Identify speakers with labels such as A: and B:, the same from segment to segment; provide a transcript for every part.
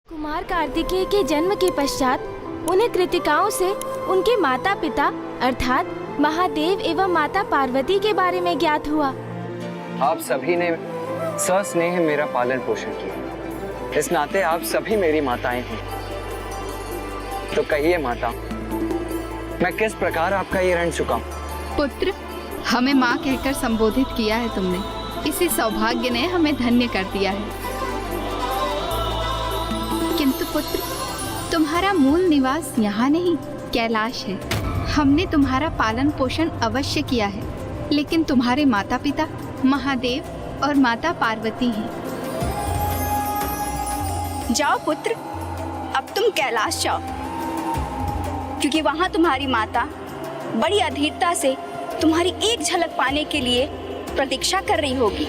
A: कुमार कार्तिकेय के जन्म के पश्चात उन्हें कृतिकाओं से उनके माता पिता अर्थात महादेव एवं माता पार्वती के बारे में ज्ञात हुआ।
B: आप सभी ने सस्नेह मेरा पालन पोषण किया, इस नाते आप सभी मेरी माताएं हैं। तो कहिए माता, मैं किस प्रकार आपका ये ऋण चुकाऊं?
C: पुत्र, हमें माँ कहकर संबोधित किया है तुमने, इसी सौभाग्य ने हमें धन्य कर दिया है। किंतु पुत्र, तुम्हारा मूल निवास यहाँ नहीं कैलाश है। हमने तुम्हारा पालन पोषण अवश्य किया है, लेकिन तुम्हारे माता पिता महादेव और माता पार्वती हैं।
D: जाओ पुत्र, अब तुम कैलाश जाओ, क्योंकि वहाँ तुम्हारी माता बड़ी अधीरता से तुम्हारी एक झलक पाने के लिए प्रतीक्षा कर रही होगी।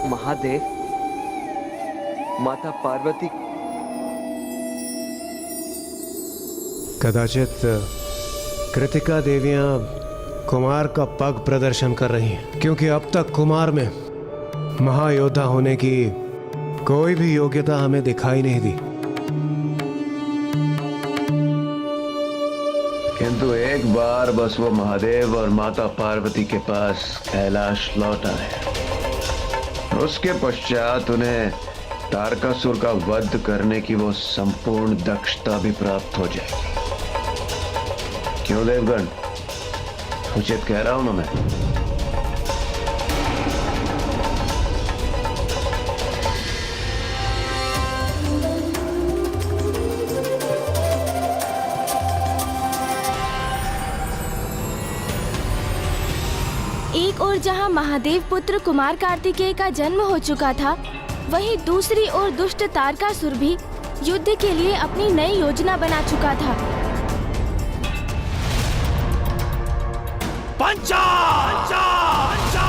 E: महादेव, माता पार्वती,
F: कदाचित कृतिका देवियां कुमार का पग प्रदर्शन कर रही हैं, क्योंकि अब तक कुमार में महायोद्धा होने की कोई भी योग्यता हमें दिखाई नहीं दी।
G: किंतु एक बार बस वो महादेव और माता पार्वती के पास कैलाश लौट आए, उसके पश्चात उन्हें तारकासुर का वध करने की वो संपूर्ण दक्षता भी प्राप्त हो जाएगी। क्यों देवगण, उचित कह रहा हूं ना मैं?
A: एक ओर जहाँ महादेव पुत्र कुमार कार्तिकेय का जन्म हो चुका था, वहीं दूसरी ओर दुष्ट तारकासुर भी युद्ध के लिए अपनी नई योजना बना चुका था।
H: पंचा! पंचा! पंचा!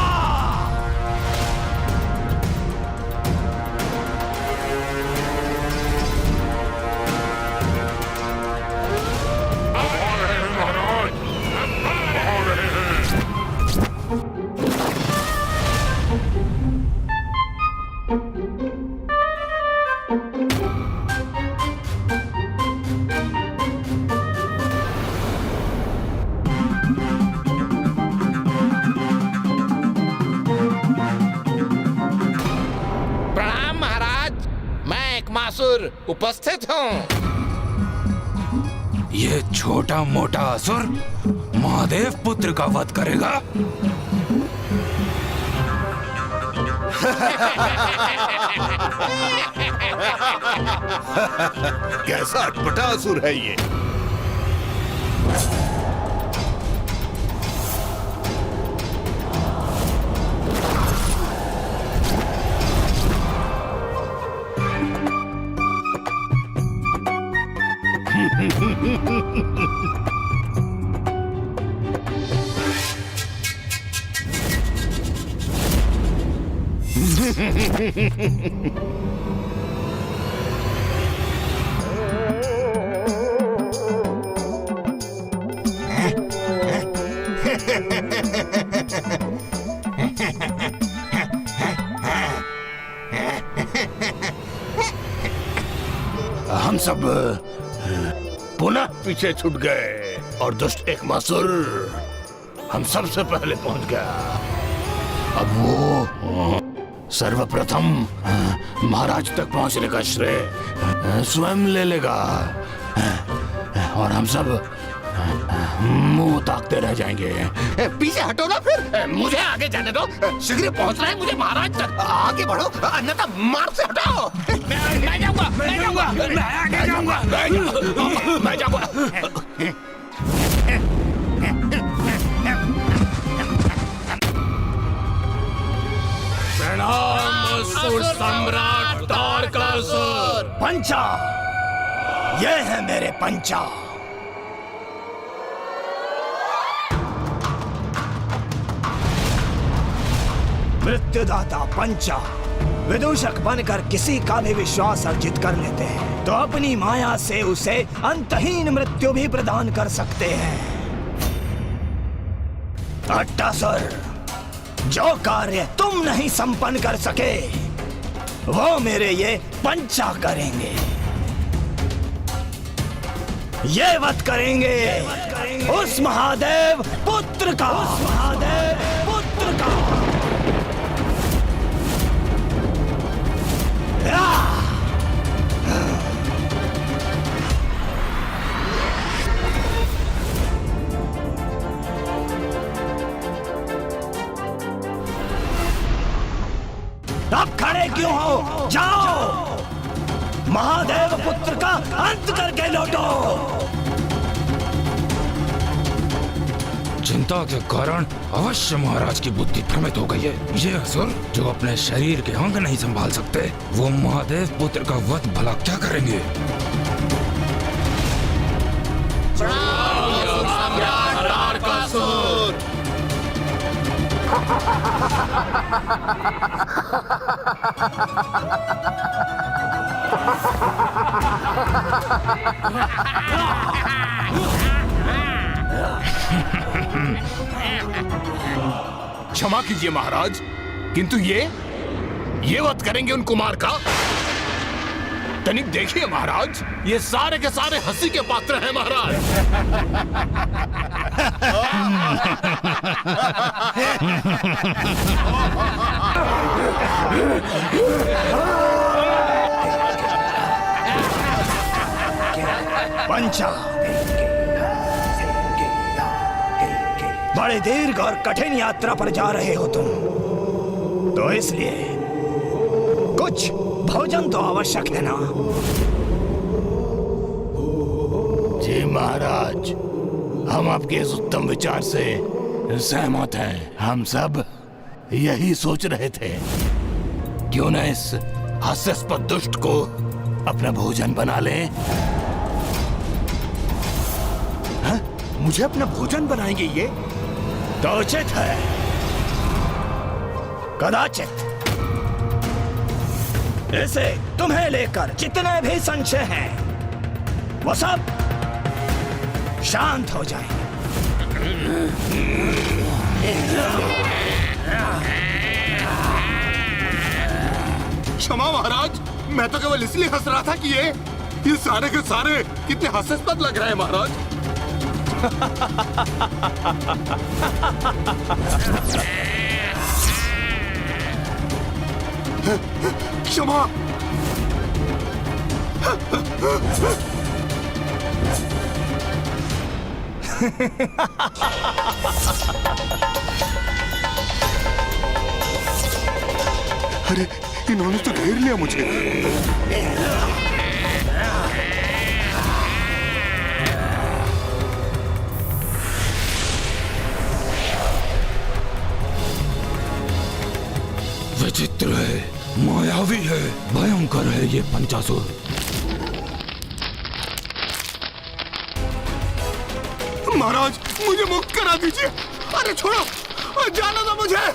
I: उपस्थित हूँ।
H: ये छोटा मोटा असुर महादेव पुत्र का वध करेगा?
I: कैसा अटपटा असुर है ये? हम सब पुनः पीछे छूट गए और दुष्ट एक मासुर हम सबसे पहले पहुंच गया। अब वो सर्वप्रथम महाराज तक पहुंचने का श्रेय स्वयं ले लेगा और हम सब मुंह ताकते रह जाएंगे। पीछे हटो ना, फिर मुझे आगे जाने दो। शीघ्र पहुंचना है मुझे महाराज तक। आगे बढ़ो, अन्यथा मार्ग से हटाओ। मैं जाऊंगा, मैं जाऊंगा, मैं आगे जाऊंगा, मैं जाऊंगा। प्रणाम असुर सम्राट तारकासुर।
H: पंचा, ये है मेरे पंचा। मृत्युदाता पंचा,
E: विदूषक बनकर किसी का भी विश्वास अर्जित कर लेते हैं तो अपनी माया से उसे अंतहीन मृत्यु भी प्रदान कर सकते हैं। अट्टासुर, जो कार्य तुम नहीं संपन्न कर सके वो मेरे ये पंचा करेंगे। ये वध करेंगे उस महादेव पुत्र का, महादेव पुत्र का। अब खड़े क्यों हो? जाओ, महादेव पुत्र का अंत करके लौटो।
H: चिंता के कारण अवश्य महाराज की बुद्धि भ्रमित हो गई है। ये असुर जो अपने शरीर के अंग नहीं संभाल सकते, वो महादेव पुत्र का वध भला क्या करेंगे?
I: क्षमा कीजिए महाराज, किंतु ये वध करेंगे उन कुमार का? तनिक देखिए महाराज, ये सारे के सारे हंसी के पात्र हैं महाराज।
E: पंचा, बड़े दीर्घ और कठिन यात्रा पर जा रहे हो तुम, तो इसलिए कुछ भोजन तो आवश्यक है ना?
I: जी महाराज, हम आपके इस उत्तम विचार से सहमत हैं। हम सब यही सोच रहे थे, क्यों न इस हास्यास्पद दुष्ट को अपना भोजन बना लें।
E: मुझे अपना भोजन बनाएंगे ये? तो उचित है। कदाचित इसे तुम्हें लेकर जितने भी संशय हैं वो सब शांत हो जाएंगे।
I: क्षमा महाराज, मैं तो केवल इसलिए हंस रहा था कि ये सारे के सारे कितने हास्यास्पद लग रहे हैं महाराज। क्षमा। अरे इन्होंने तो घेर लिया मुझे।
H: विचित्र है, मायावी है, भयंकर है ये पंचासुर।
I: महाराज, मुझे मुक्त करा दीजिए। अरे छोड़ो, जाना था मुझे।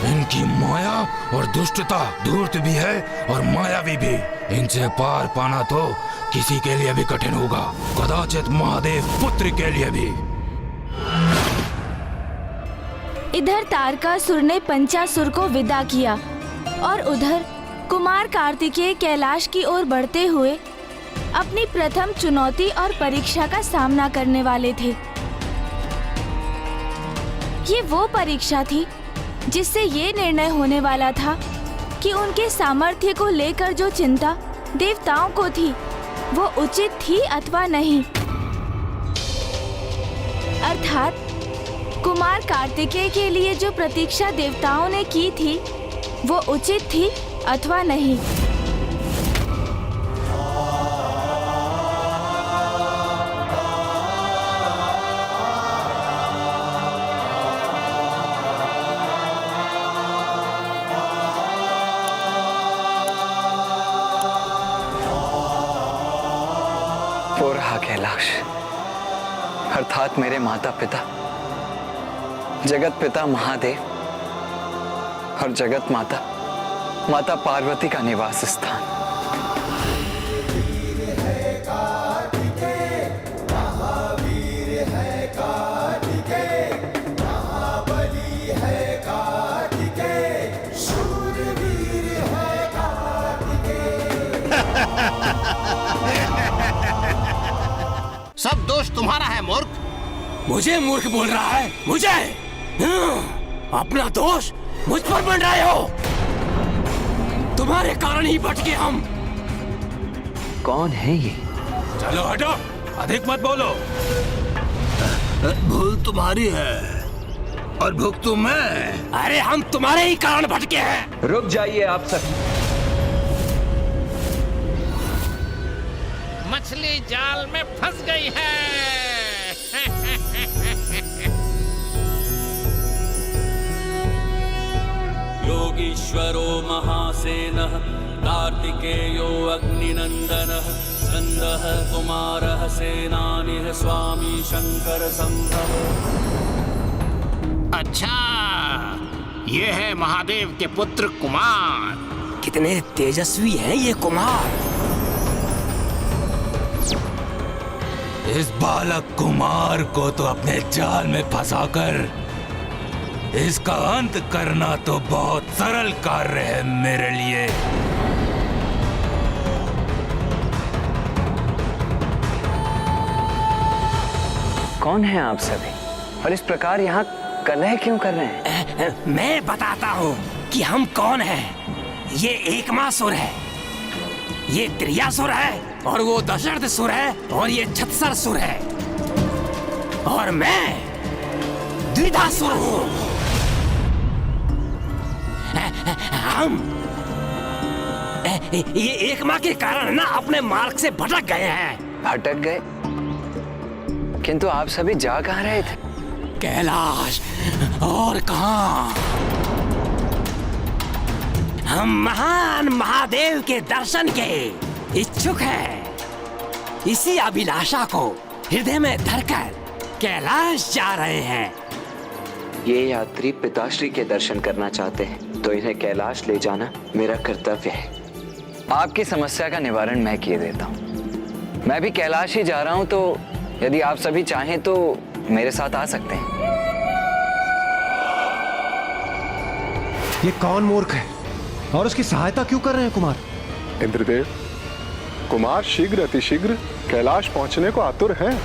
H: इनकी माया और दुष्टता धूर्त भी है और मायावी भी। इनसे पार पाना तो किसी के लिए भी कठिन होगा, कदाचित महादेव पुत्र के लिए भी।
A: इधर तारकासुर ने पंचासुर को विदा किया और उधर कुमार कार्तिकेय कैलाश की ओर बढ़ते हुए अपनी प्रथम चुनौती और परीक्षा का सामना करने वाले थे। ये वो परीक्षा थी जिससे ये निर्णय होने वाला था कि उनके सामर्थ्य को लेकर जो चिंता देवताओं को थी वो उचित थी अथवा नहीं। अर्थात कुमार कार्तिकेय के लिए जो प्रतीक्षा देवताओं ने की थी वो उचित थी अथवा नहीं।
B: कैलाश, अर्थात मेरे माता पिता, जगत पिता महादेव और जगत माता माता पार्वती का निवास स्थान।
I: सब दोष तुम्हारा है मूर्ख।
H: मुझे मूर्ख बोल रहा है? मुझे? अपना दोष मुझ पर बन रहे हो। तुम्हारे कारण ही भटके हम।
B: कौन है ये?
H: चलो हटो, अधिक मत बोलो।
I: भूल तुम्हारी है और भुगतू मैं।
H: अरे हम तुम्हारे ही कारण भटके हैं।
B: रुक जाइए आप सब।
J: मछली जाल में फंस गई है।
K: योगीश्वरो महासेनः कार्तिकेयो अग्निनन्दनः स्कन्दः कुमारः सेनानिः स्वामी शंकर संभव।
I: अच्छा, ये है महादेव के पुत्र कुमार।
H: कितने तेजस्वी हैं ये कुमार। इस बालक कुमार को तो अपने जाल में फंसाकर इसका अंत करना तो बहुत सरल कार्य है मेरे लिए।
B: कौन है आप सभी और इस प्रकार यहाँ कलह क्यों कर रहे हैं?
H: मैं बताता हूँ कि हम कौन हैं। ये एकमासुर है, ये त्रियासुर है, और वो दशरथसुर है, और ये छत्सरसुर है, और मैं द्विधासुर हूँ। हम ये एक माँ के कारण ना अपने मार्ग से भटक गए हैं।
B: भटक गए? किंतु आप सभी जा कहाँ रहे थे?
H: कैलाश, और कहाँ? हम महान महादेव के दर्शन के इच्छुक हैं। इसी अभिलाषा को हृदय में धरकर कैलाश जा रहे हैं।
B: ये यात्री पिताश्री के दर्शन करना चाहते हैं तो इन्हें कैलाश ले जाना मेरा कर्तव्य है। आपकी समस्या का निवारण मैं किए देता हूँ। मैं भी कैलाश ही जा रहा हूँ, तो यदि आप सभी चाहें तो मेरे साथ आ सकते हैं।
F: ये कौन मूर्ख है और उसकी सहायता क्यों कर रहे हैं कुमार?
L: इंद्रदेव, कुमार शीघ्र अतिशीघ्र कैलाश पहुंचने को आतुर हैं,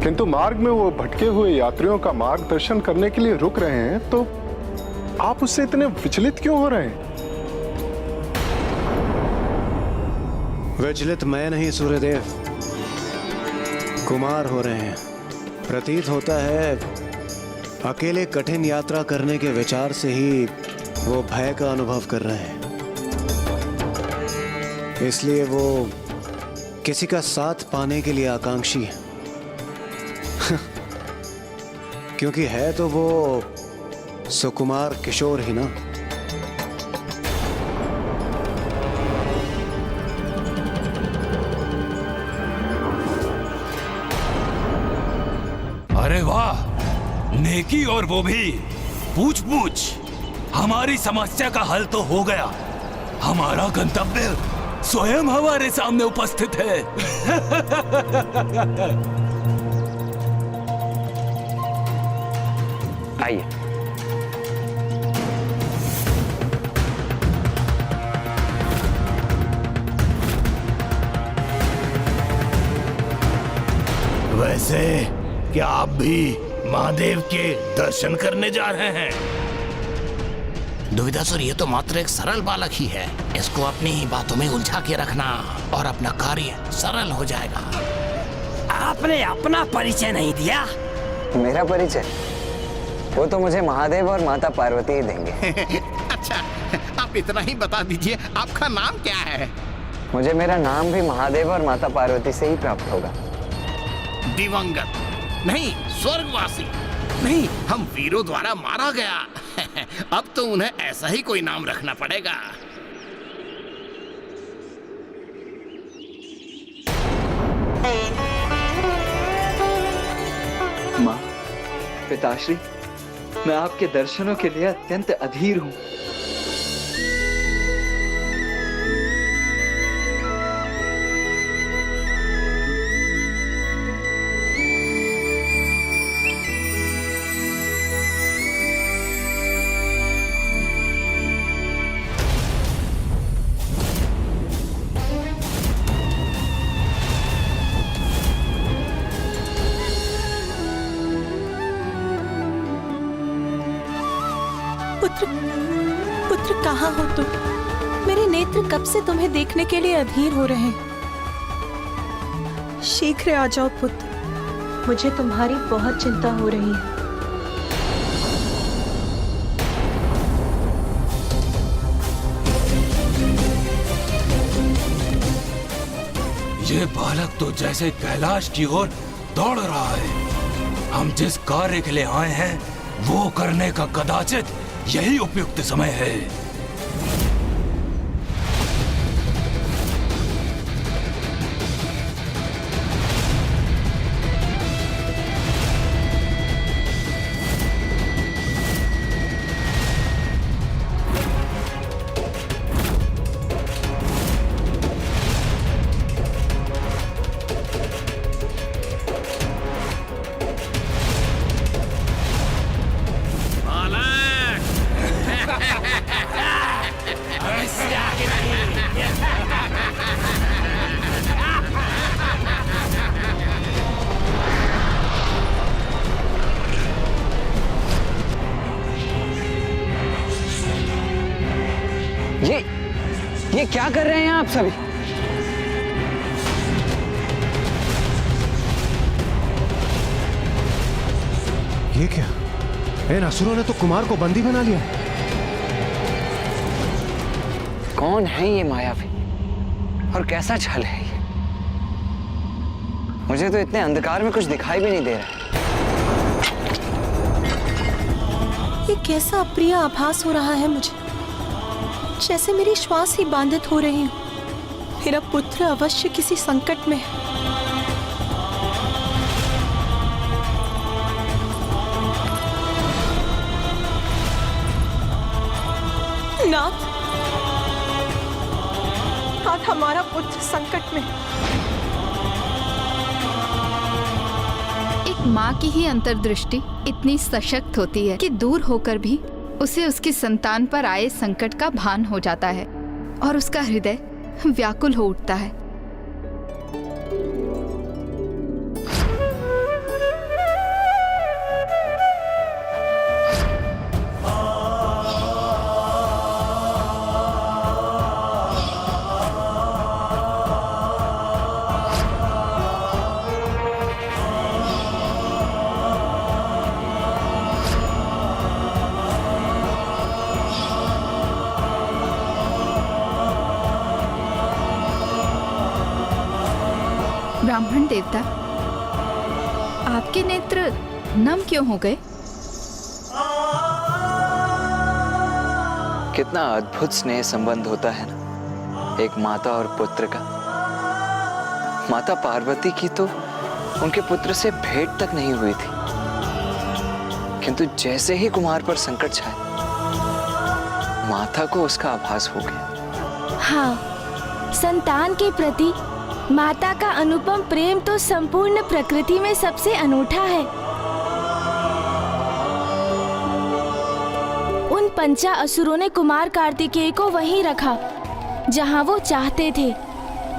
L: किंतु मार्ग में वो भटके हुए यात्रियों का मार्गदर्शन करने के लिए रुक रहे हैं, तो आप उससे इतने विचलित क्यों हो रहे हैं?
F: विचलित मैं नहीं सूर्यदेव, कुमार हो रहे हैं। प्रतीत होता है अकेले कठिन यात्रा करने के विचार से ही वो भय का अनुभव कर रहे हैं, इसलिए वो किसी का साथ पाने के लिए आकांक्षी है। क्योंकि है तो वो सुकुमार किशोर ही ना।
H: अरे वाह, नेकी, और वो भी पूछ पूछ। हमारी समस्या का हल तो हो गया। हमारा गंतव्य स्वयं हमारे सामने उपस्थित है।
B: आइए।
I: वैसे क्या आप भी महादेव के दर्शन करने जा रहे हैं? दुविधासुर, ये तो मात्र एक सरल बालक ही है। इसको अपनी ही बातों में उलझा के रखना और अपना कार्य सरल हो जाएगा।
H: आपने अपना परिचय नहीं दिया।
B: मेरा परिचय वो तो मुझे महादेव और माता पार्वती ही देंगे।
I: अच्छा, आप इतना ही बता दीजिए, आपका नाम क्या है?
B: मुझे मेरा नाम भी महादेव और माता पार्वती से ही प्राप्त होगा।
I: दिवंगत नहीं, स्वर्गवासी नहीं, हम वीरों द्वारा मारा गया। अब तो उन्हें ऐसा ही कोई नाम रखना पड़ेगा।
B: पिताश्री, मैं आपके दर्शनों के लिए अत्यंत अधीर हूँ।
M: पुत्र कहाँ हो तुम? मेरे नेत्र कब से तुम्हें देखने के लिए अधीर हो रहे हैं। शीघ्र आ जाओ पुत्र, मुझे तुम्हारी बहुत चिंता हो रही है।
H: ये बालक तो जैसे कैलाश की ओर दौड़ रहा है। हम जिस कार्य के लिए आए हैं वो करने का कदाचित यही उपयुक्त समय है।
B: ये क्या कर रहे हैं आप सभी?
F: ये क्या? इन असुरों ने तो कुमार को बंदी बना लिया।
B: कौन है ये मायावी और कैसा छल है ये? मुझे तो इतने अंधकार में कुछ दिखाई भी नहीं दे रहा।
M: ये कैसा अप्रिय आभास हो रहा है मुझे, जैसे मेरी श्वास ही बाधित हो रही हो। मेरा पुत्र अवश्य किसी संकट में है। नाथ, हमारा पुत्र संकट में।
C: एक माँ की ही अंतर्दृष्टि इतनी सशक्त होती है कि दूर होकर भी उसे उसकी संतान पर आए संकट का भान हो जाता है और उसका हृदय व्याकुल हो उठता है। ब्राह्मण देवता, आपके नेत्र नम क्यों हो गए?
B: कितना अद्भुत स्नेह संबंध होता है ना एक माता और पुत्र का। माता पार्वती की तो उनके पुत्र से भेंट तक नहीं हुई थी, किंतु जैसे ही कुमार पर संकट छाया माता को उसका आभास हो गया।
A: हाँ, संतान के प्रति माता का अनुपम प्रेम तो संपूर्ण प्रकृति में सबसे अनूठा है। उन पंचा असुरों ने कुमार कार्तिकेय को वहीं रखा जहां वो चाहते थे,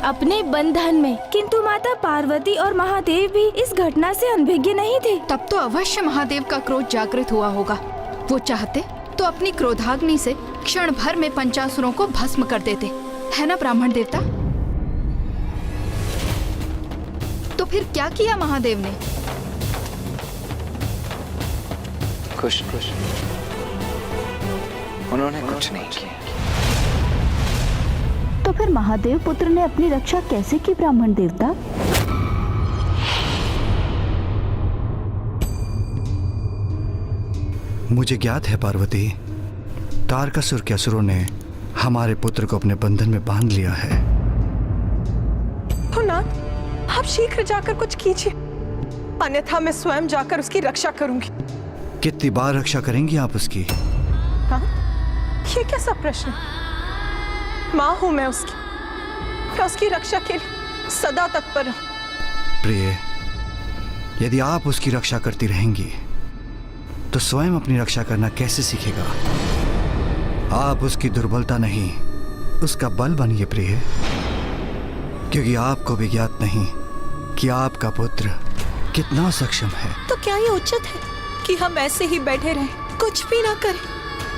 A: अपने बंधन में। किंतु माता पार्वती और महादेव भी इस घटना से अनभिज्ञ नहीं थे।
C: तब तो अवश्य महादेव का क्रोध जागृत हुआ होगा। वो चाहते तो अपनी क्रोधाग्नि से क्षण भर में पंचासुरों को भस्म कर देते, है ना ब्राह्मण देवता? तो फिर क्या किया महादेव ने?
B: कुछ उन्होंने कुछ नहीं किया।
N: तो फिर महादेव पुत्र ने अपनी रक्षा कैसे की ब्राह्मण देवता?
O: मुझे ज्ञात है पार्वती, तारकासुर के असुरों ने हमारे पुत्र को अपने बंधन में बांध लिया है।
M: तो नाथ, आप शीघ्र जाकर कुछ कीजिए, अन्यथा मैं स्वयं जाकर उसकी रक्षा करूंगी।
O: कितनी बार रक्षा करेंगी आप उसकी?
M: हाँ? ये कैसा प्रश्न है? माँ हूं मैं उसकी रक्षा के लिए सदा तत्पर हूं।
O: प्रिय, यदि आप उसकी रक्षा करती रहेंगी तो स्वयं अपनी रक्षा करना कैसे सीखेगा? आप उसकी दुर्बलता नहीं, उसका बल बनिए प्रिय, क्योंकि आपको भी ज्ञात नहीं कि आपका पुत्र कितना सक्षम है।
M: तो क्या ये उचित है कि हम ऐसे ही बैठे रहें, कुछ भी ना करें,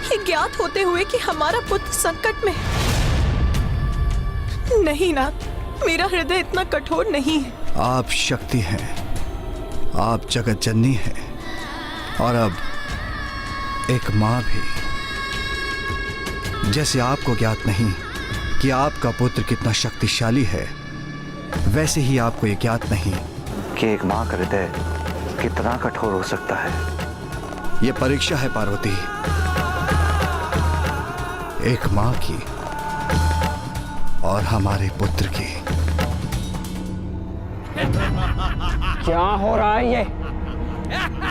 M: ये ज्ञात होते हुए कि हमारा पुत्र संकट में है? नहीं नाथ, मेरा हृदय इतना कठोर नहीं है।
O: आप शक्ति हैं, आप जगत जननी हैं, और अब एक माँ भी। जैसे आपको ज्ञात नहीं कि आपका पुत्र कितना शक्तिशाली है, वैसे ही आपको ये ज्ञात नहीं कि एक माँ का हृदय कितना कठोर हो सकता है। ये परीक्षा है पार्वती, एक माँ की और हमारे पुत्र की।
B: क्या हो रहा है ये?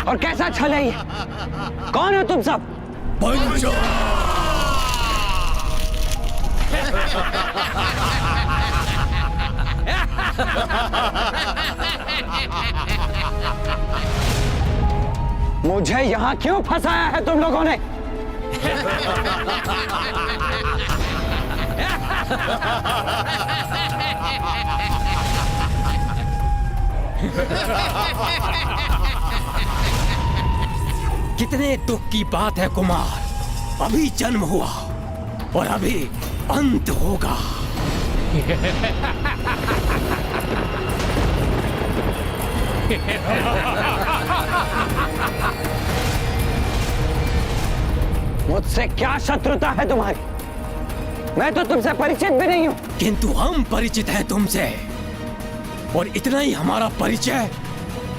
B: और कैसा छल है ये? कौन हो तुम सब? मुझे यहाँ क्यों फंसाया है तुम लोगों ने?
P: कितने दुख की बात है कुमार, अभी जन्म हुआ और अभी अंत होगा।
B: मुझसे क्या शत्रुता है तुम्हारी? मैं तो तुमसे परिचित भी नहीं हूं।
P: किंतु हम परिचित हैं तुमसे, और इतना ही हमारा परिचय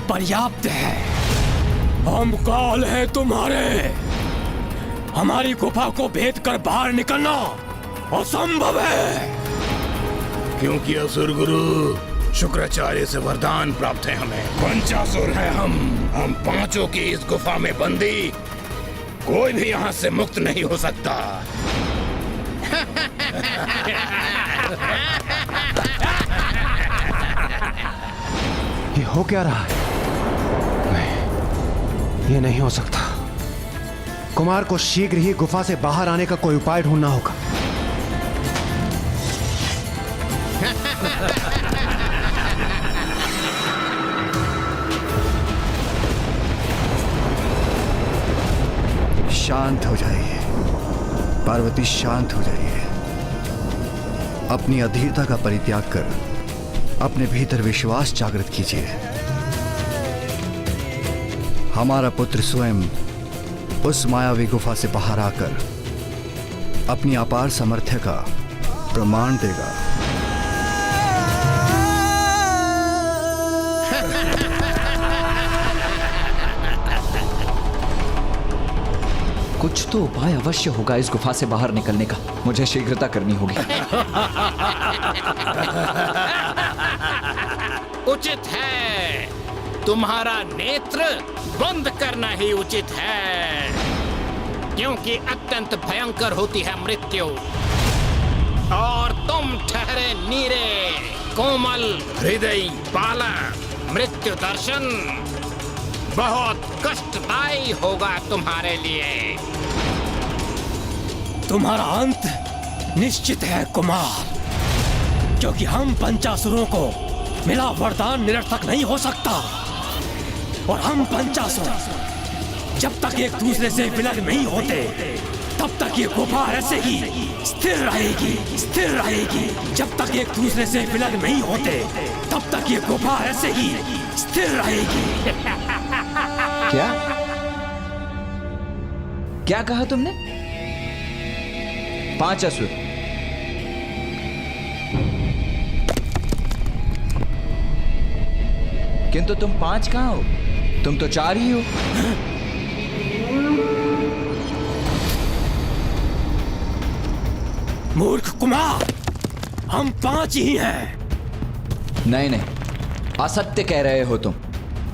P: पर्याप्त है। हम काल हैं तुम्हारे, हमारी गुफा को भेद कर बाहर निकलना असंभव है।
I: क्योंकि असुर गुरु शुक्राचार्य से वरदान प्राप्त है हमें। पंचासुर है हम पांचों की इस गुफा में बंदी, कोई भी यहाँ से मुक्त नहीं हो सकता।
F: ये हो क्या रहा है? नहीं, ये नहीं हो सकता। कुमार को शीघ्र ही गुफा से बाहर आने का कोई उपाय ढूंढना होगा।
O: शांत हो जाइए पार्वती, शांत हो जाइए। अपनी अधीरता का परित्याग कर अपने भीतर विश्वास जागृत कीजिए। हमारा पुत्र स्वयं उस मायावी गुफा से बाहर आकर अपनी अपार सामर्थ्य का प्रमाण देगा।
Q: कुछ तो उपाय अवश्य होगा इस गुफा से बाहर निकलने का। मुझे शीघ्रता करनी होगी।
J: उचित है, तुम्हारा नेत्र बंद करना ही उचित है, क्योंकि अत्यंत भयंकर होती है मृत्यु। और तुम ठहरे नीरे, कोमल हृदय बालक, मृत्यु दर्शन बहुत कष्टदायी होगा तुम्हारे लिए।
P: तुम्हारा अंत निश्चित है कुमार, क्योंकि हम पंचासुरों को मिला वरदान निरर्थक नहीं हो सकता, और हम पंचासुर जब तक एक दूसरे से विलग नहीं होते तब तक ये गुफा ऐसे ही स्थिर रहेगी, स्थिर रहेगी। जब तक एक दूसरे से विलग नहीं होते तब तक ये गुफा ऐसे ही स्थिर रहेगी।
Q: क्या क्या कहा तुमने? 5 असुर? किंतु तुम 5 कहां हो? तुम तो 4 ही हो।
P: मूर्ख कुमार, हम 5 ही हैं।
Q: नहीं नहीं, असत्य कह रहे हो तुम।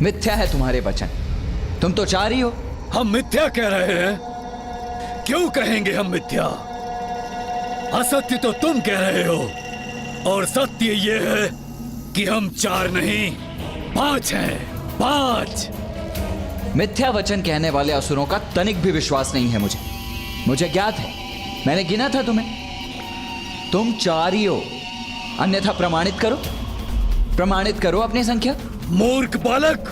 Q: मिथ्या है तुम्हारे वचन। तुम तो 4 ही हो,
R: हम मिथ्या कह रहे हैं? क्यों कहेंगे हम मिथ्या? असत्य तो तुम कह रहे हो और सत्य ये है कि हम 4 नहीं 5 हैं। 5।
Q: मिथ्या वचन कहने वाले असुरों का तनिक भी विश्वास नहीं है मुझे ज्ञात है, मैंने गिना था तुम्हें। तुम 4 ही हो, अन्यथा प्रमाणित करो अपनी संख्या।
R: मूर्ख बालक,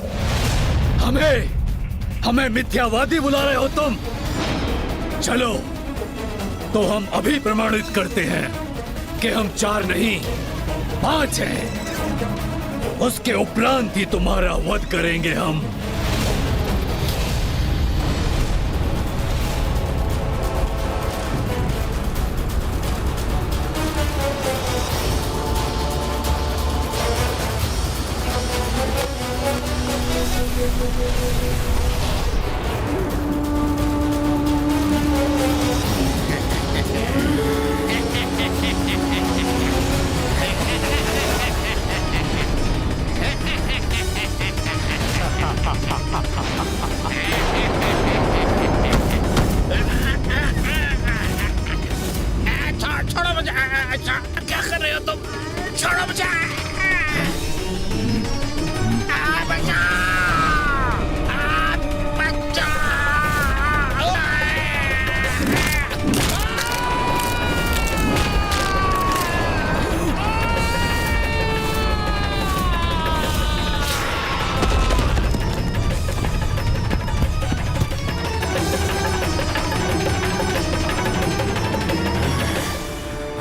R: हमें मिथ्यावादी बुला रहे हो तुम? चलो तो हम अभी प्रमाणित करते हैं कि हम 4 नहीं 5 हैं। उसके उपरांत ही तुम्हारा वध करेंगे हम।
J: छोड़ो मुझे। क्या कर रहे हो तुम? छोड़ो मुझे।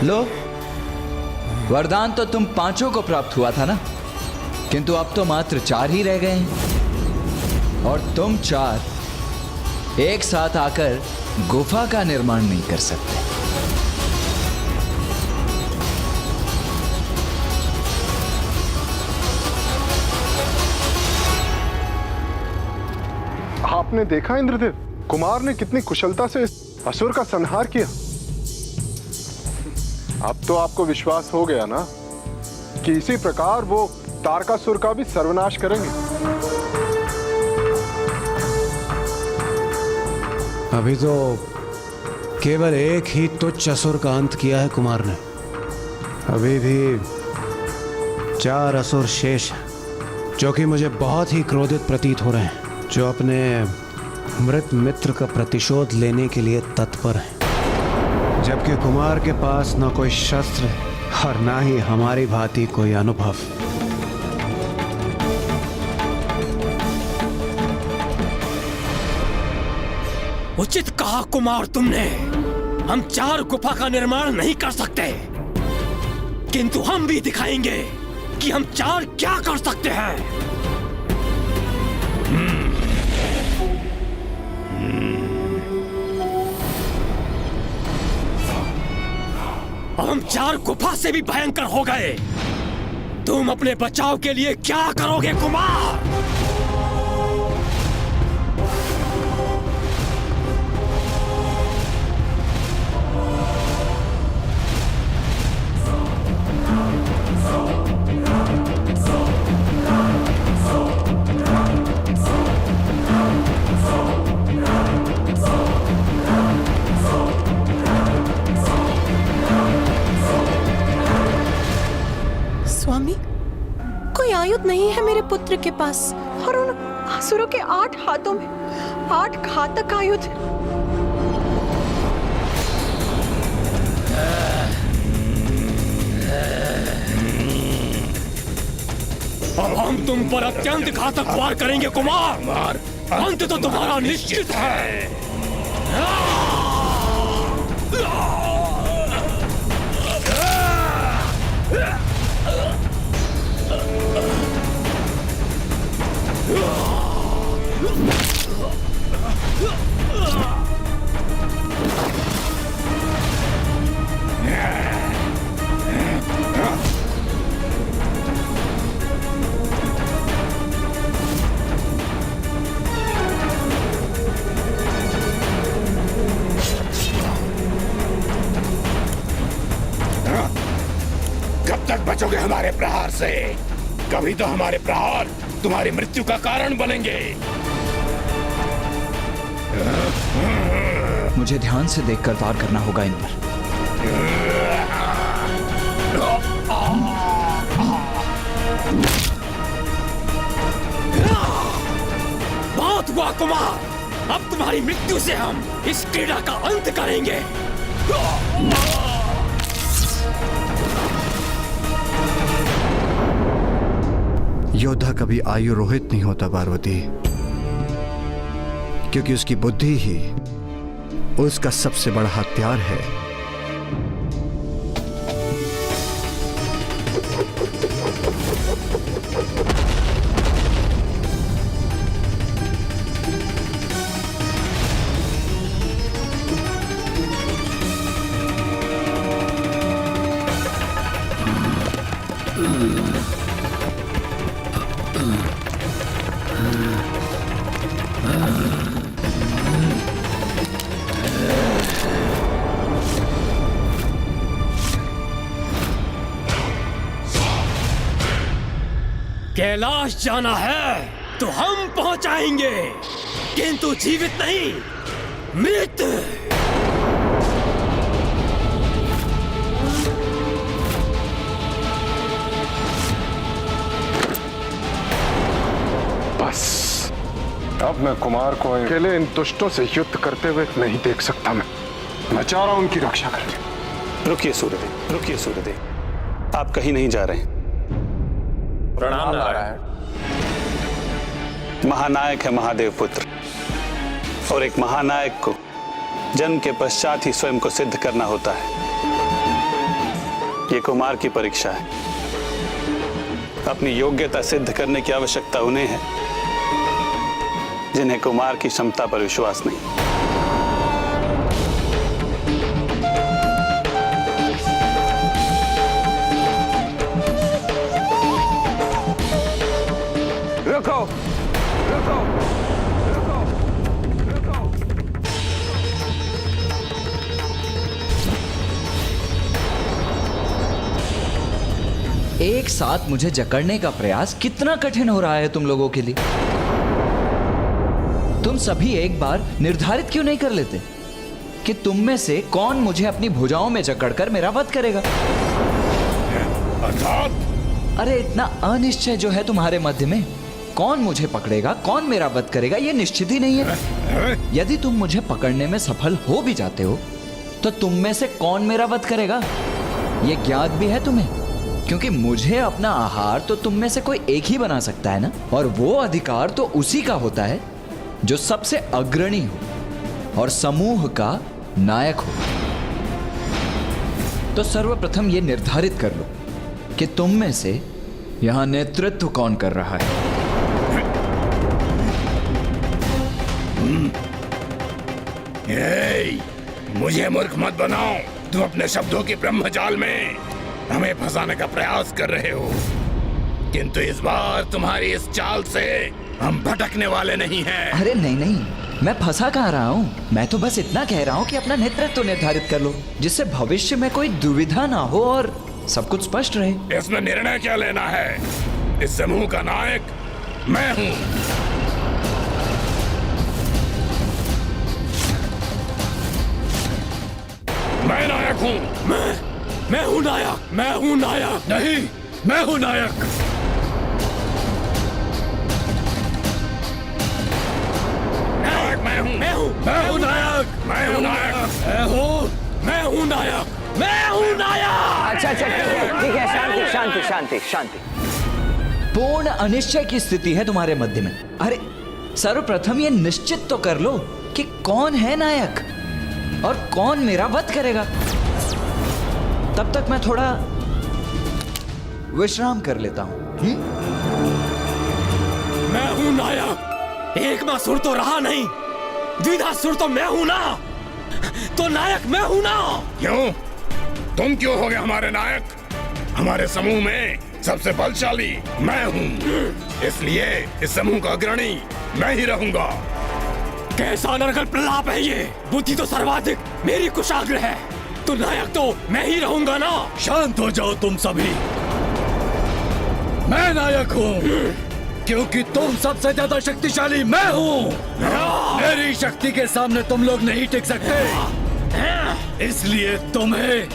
Q: लो, वरदान तो तुम 5 को प्राप्त हुआ था ना, किंतु अब तो मात्र 4 ही रह गए हैं और तुम 4 एक साथ आकर गुफा का निर्माण नहीं कर सकते।
L: आपने देखा इंद्रदेव, कुमार ने कितनी कुशलता से इस असुर का संहार किया। अब तो आपको विश्वास हो गया ना कि इसी प्रकार वो तारकासुर का भी सर्वनाश करेंगे।
F: अभी तो केवल एक ही तुच्छ असुर का अंत किया है कुमार ने। अभी भी 4 असुर शेष हैं जो कि मुझे बहुत ही क्रोधित प्रतीत हो रहे हैं, जो अपने मृत मित्र का प्रतिशोध लेने के लिए तत्पर हैं। जबकि कुमार के पास न कोई शस्त्र और ना ही हमारी भांति कोई अनुभव।
P: उचित कहा कुमार तुमने। हम 4 गुफा का निर्माण नहीं कर सकते, किंतु हम भी दिखाएंगे कि हम 4 क्या कर सकते हैं। अब हम 4 गुफा से भी भयंकर हो गए। तुम अपने बचाव के लिए क्या करोगे कुमार?
M: स्वामी, कोई आयुध नहीं है मेरे पुत्र के पास और उन असुरों के 8 हाथों में 8 घातक आयुध।
P: अब हम तुम पर अत्यंत घातक वार करेंगे कुमार। अंत तो तुम्हारा निश्चित है।
I: कब तक बचोगे हमारे प्रहार से? कभी तो हमारे प्रहार तुम्हारी मृत्यु का कारण बनेंगे।
Q: मुझे ध्यान से देखकर वार करना होगा इन पर।
P: बहुत हुआ कुमार, अब तुम्हारी मृत्यु से हम इस क्रीड़ा का अंत करेंगे।
O: योद्धा कभी आयु रोहित नहीं होता पार्वती, क्योंकि उसकी बुद्धि ही उसका सबसे बड़ा हथियार है।
P: कैलाश जाना है तो हम पहुंचाएंगे, किंतु जीवित नहीं, मृत।
L: बस अब मैं कुमार को अकेले इन दुष्टों से युद्ध करते हुए नहीं देख सकता। मैं चाह रहा हूं उनकी रक्षा करके।
S: रुकिए सूर्यदेव, रुकिए सूर्यदेव, आप कहीं नहीं जा रहे।
L: प्रणाम नारायण।
S: महानायक है महादेव पुत्र, और एक महानायक को जन्म के पश्चात ही स्वयं को सिद्ध करना होता है। ये कुमार की परीक्षा है। अपनी योग्यता सिद्ध करने की आवश्यकता उन्हें है जिन्हें कुमार की क्षमता पर विश्वास नहीं।
B: रुको, रुको, रुको, रुको।
Q: एक साथ मुझे जकड़ने का प्रयास कितना कठिन हो रहा है तुम लोगों के लिए। तुम सभी एक बार निर्धारित क्यों नहीं कर लेते कि तुम में से कौन मुझे अपनी भुजाओं में जकड़कर मेरा वध करेगा? अरे इतना अनिश्चय जो है तुम्हारे मध्य में, कौन मुझे पकड़ेगा, कौन मेरा वध करेगा, ये निश्चित ही नहीं है। यदि तुम मुझे पकड़ने में सफल हो भी जाते हो तो तुम में से कौन मेरा वध करेगा ये ज्ञात भी है तुम्हें, क्योंकि मुझे अपना आहार तो तुम में से कोई एक ही बना सकता है ना, और वो अधिकार तो उसी का होता है जो सबसे अग्रणी हो और समूह का नायक हो। तो सर्वप्रथम ये निर्धारित कर लो कि तुम में से यहां नेतृत्व कौन कर रहा है।
I: मुझे मूर्ख मत बनाओ। तुम अपने शब्दों की ब्रह्मजाल में हमें फंसाने का प्रयास कर रहे हो, किंतु इस बार तुम्हारी इस चाल से हम भटकने वाले नहीं हैं।
Q: अरे नहीं नहीं, मैं फंसा कहाँ रहा हूँ। मैं तो बस इतना कह रहा हूँ कि अपना नेतृत्व निर्धारित कर लो, जिससे भविष्य में कोई दुविधा ना हो और सब कुछ स्पष्ट रहे।
I: इसमें निर्णय क्या लेना है? इस समूह का नायक मैं हूँ। मैं नायक हूँ।
P: मैं हूँ नायक। मैं हूँ नायक।
R: नहीं, मैं हूँ नायक।
I: मैं हूँ
R: नायक।
P: मैं हूँ नायक।
I: मैं हूँ
P: नायक। मैं हूँ नायक।
B: अच्छा अच्छा, ठीक है, शांति शांति शांति शांति।
Q: पूर्ण अनिश्चय की स्थिति है तुम्हारे मध्य में। अरे सर्वप्रथम ये निश्चित तो कर लो कि कौन है नायक और कौन मेरा वध करेगा। तब तक मैं थोड़ा विश्राम कर लेता हूं।
P: मैं हूं नायक। एक मासुर तो रहा नहीं, द्विधासुर तो मैं हूं ना, तो नायक मैं हूं ना।
I: क्यों? तुम क्यों हो गए हमारे नायक? हमारे समूह में सबसे बलशाली मैं हूँ, इसलिए इस समूह का अग्रणी मैं ही रहूंगा।
P: कैसा नरकल प्रलाप है ये? बुद्धि तो सर्वाधिक मेरी कुशाग्र है, तो नायक तो मैं ही रहूंगा ना।
R: शांत हो जाओ तुम सभी। मैं नायक हूँ। क्योंकि तुम सबसे ज्यादा शक्तिशाली मैं हूँ। मेरी शक्ति के सामने तुम लोग नहीं टिक सकते, इसलिए तुम्हें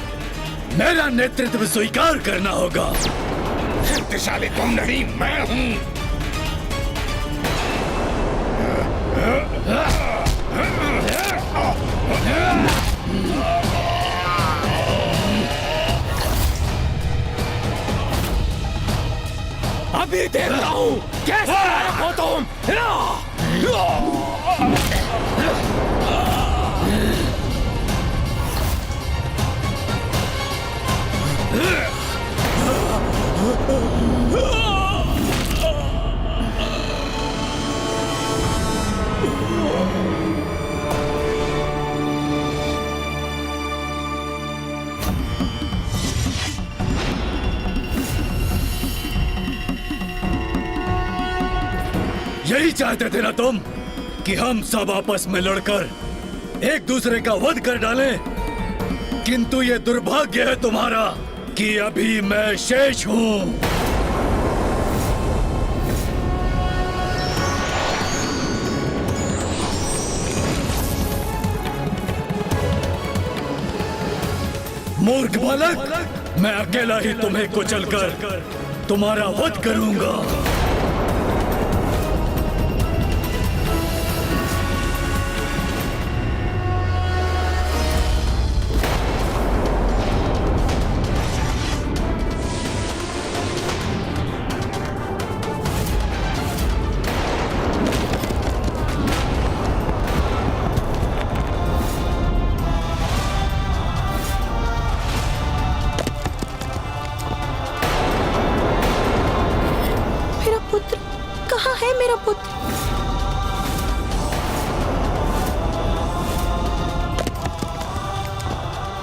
R: मेरा नेतृत्व स्वीकार करना होगा।
I: शक्तिशाली तुम नहीं, मैं हूँ।
P: अभी देखता हूँ कैसे हो तुम।
R: यही चाहते थे ना तुम कि हम सब आपस में लड़कर एक दूसरे का वध कर डालें, किंतु ये दुर्भाग्य है तुम्हारा कि अभी मैं शेष हूं। मूर्ख बालक, मैं अकेला ही तुम्हें कुचलकर तुम्हारा वध करूंगा।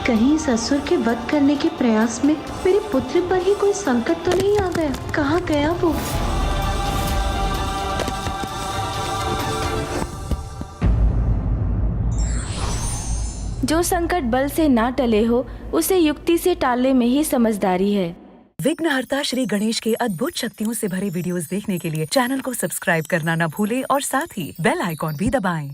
M: कहीं इस असुर के वध करने के प्रयास में मेरे पुत्र पर ही कोई संकट तो नहीं आ गया? कहाँ गया वो?
A: जो संकट बल से ना टले हो, उसे युक्ति से टालने में ही समझदारी है।
T: विघ्नहर्ता श्री गणेश के अद्भुत शक्तियों से भरे वीडियोस देखने के लिए चैनल को सब्सक्राइब करना न भूलें और साथ ही बेल आइकॉन भी दबाएं।